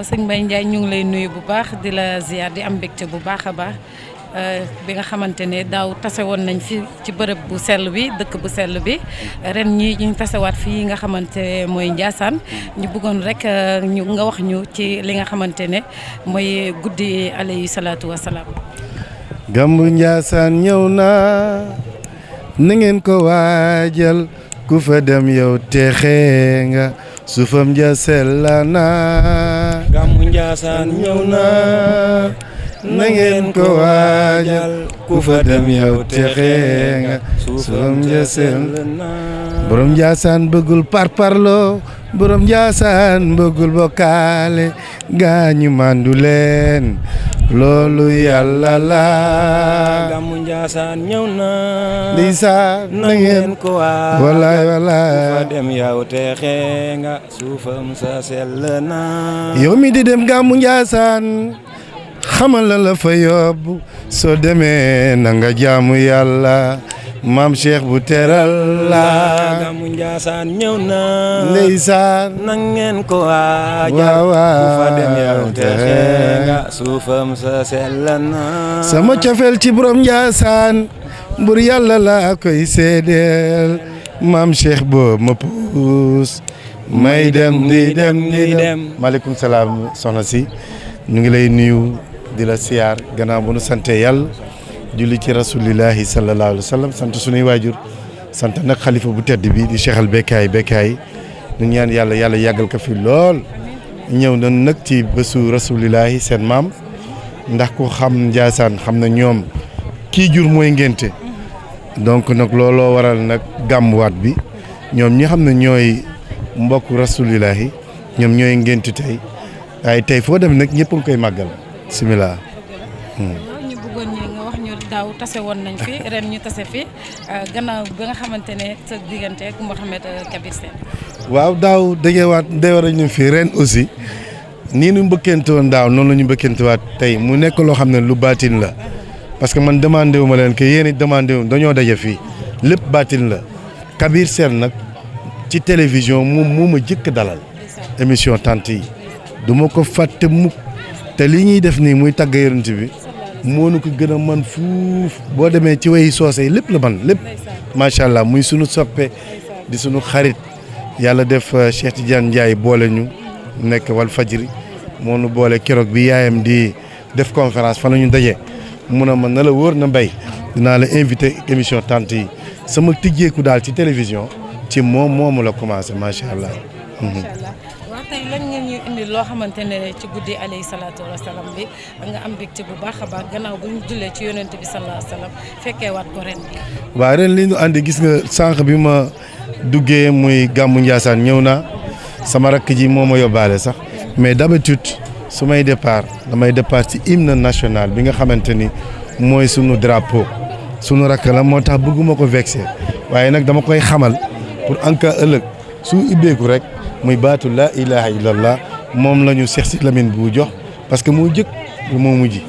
sëñ Mbaye Ndiaye ñu ngi lay nuyu bu baax di la ziar di am mbégte bu baax a baax bi nga xamante ne daaw tase woon nañ fi ci bërëb bu sell bi dëkk bu sell bi ren ñi ñu tasewaat fii nga xamante mooy Ndiassane ñu bëggoon rek nga wax ñu ci li nga xamante ne mooy guddi alayhi salaatu wasalaam. Gammu Ndiassane ñëw na ngeen ko waajal ku fa dem yow texe nga suufam ja sell na. Gammu Ndiassane ñëw na ngeen ko waajal ku fa dem yow texe nga suufam ja sell na. borom Ndiassane bëggul parparloo borom Ndiassane bëggul bokkaale gaañu mandu leen loolu yàlla la. Gammu Ndiassane ñëw na ndeysaan na ngeen ko waajal walaay walaay ku fa dem yow texe nga suufam sa sell na. yow mi di dem Gammu Ndiassane xamal la fa yóbbu soo demee na nga jaamu yàlla maam Cheikh bu teral la. Gammu Ndiassane ñëw na ndeysaan na ngeen ko waajal waaw ku fa dem yow texe nga suufam sa sell na. sama cofeel ci borom Ndiassane bur yàlla la koy seedeel maam Cheikh boo ma puus may dem di dem. maaleykum salaam soxna si ñu ngi lay nuyu di la siyaar gannaaw bu nu sante yàlla julli ci rasulillahi sallallahu alayhi wa sallam sant sunuy waajur sant nag xalifa bu tedd bi di Cheikh al Bekkaay ñu ñaan yàlla yàggal ko fi lool ñëw na nag ci bésu rasulillahi seen maam ndax ku xam Ndiassane xam na ñoom kii jur mooy ngénte donc nag looloo waral nag gàmmuwaat bi ñoom ñi xam ne ñooy mbokk rasulillahi ñoom ñooy ngénte tey waaye tey foo dem nag ñëpp a ngi koy màggal bismillah. ñu bëggoon ñi nga wax ñu daaw tase woon nañ fi ren ñu tase fi gannaaw bi nga xamante ne sa diggante ak Mouhamed Kabir Sène. waaw daaw dajewaat war ñu fi ren aussi nii ñu mbëkkante woon daaw noonu la ñu mbëkkantewaat tey mu nekk loo xam ne lu baatin la parce que man demandé wu ma leen que yéen it demandé wu dañoo daje fii lépp baatin la. Kabir Sène nag ci télévision moom moo ma jëkk dalal émission tant yi du ma ko fàtte mukk te li ñuy def nii muy tàgg yonent bi moo nu ko gën a man fuuf boo demee ci way soose yi lépp la man lépp macha allah muy sunu soppe di sunu xarit yàlla def Cheikh Tidiane Ndiaye boole ñu nekk wal fajri moo nu boole keroog bi yaayam di def conférence fan la ñu daje mun a man na la wóor na mbay dinaa la invité émission tant yi sama tijjeeku daal ci télévision ci moomu la commencé macha allah. waaw tey lan ngeen ñu indi loo xamante ne ci guddi alayhi salaatu wasalaam bi nga am mbégte bu baax a baax gannaaw bu ñu jullee ci yonent bi sallallahu alayhi wasallam fekkee waat ko ren bi. waaw ren li ñu àndi gis nga sànq bi ma duggee muy Gammu Ndiassane ñëw naa sama rakk ji moo ma yóbbaale sax mais d'habitude su may départ damay départ ci hymne national bi nga xamante ni mooy sunu drapeau sunu rakk la moo tax bëgguma ko vexé waaye nag dama koy xamal pour en cas ëllëg su ibbeeku rek muy baatu laa ilaha illallah moom la ñu Cheikh Sidy Lamine bu jox parce que moo jëkk moo mujj